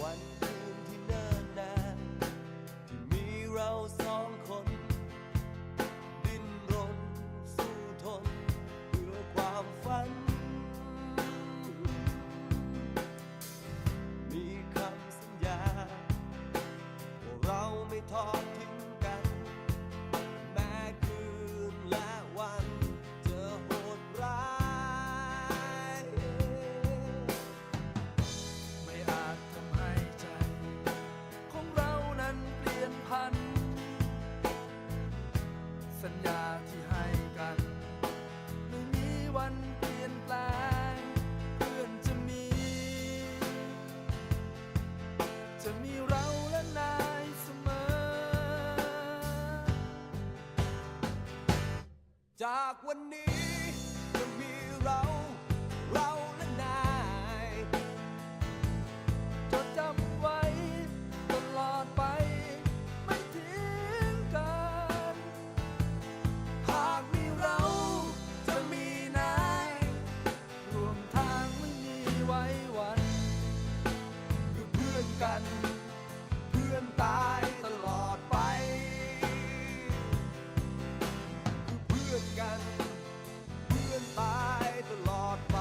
วันคืนที่เนิ่นนานที่มีเราสองคนดิ้นรนสู้ทนเพื่อความฝันมีคำสัญญาว่าเราไม่ทอดทิ้งกันแม้คืนและวันจะโหดร้ายไม่อาจทำให้ใจของเรานั้นเปลี่ยนพันสัญญาที่ให้กันไม่มีวันเปลี่ยนแปลงเพื่อนจะมีเราและนายเสมอจากวันนี้จะมีเราและนายจดจำไว้ตลอดไปไม่ทิ้งกันหากมีเราจะมีนายรวมทางไม่มีไว้วันคือเพื่อนกันเพื่อนตายตลอดไปคือเพื่อนกันเพื่อนตายตลอดไป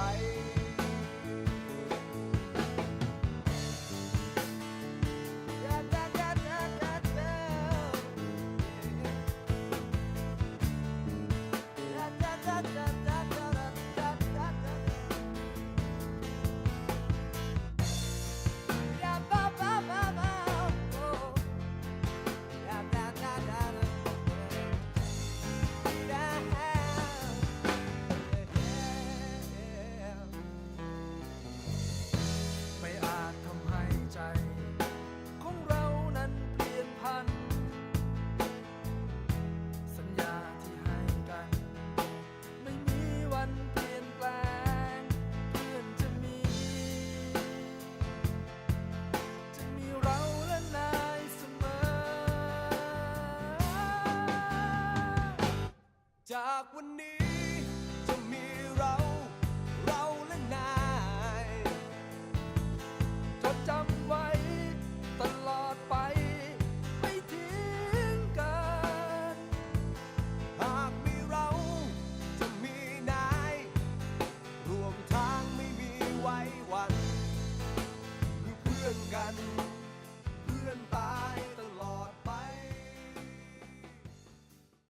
ไม่อาจทำให้ใจของเรานั้นเปลี่ยนพันสัญญาที่ให้กันไม่มีวันเปลี่ยนแปลงเพื่อนจะมีเราและนายเสมอจากวันนี้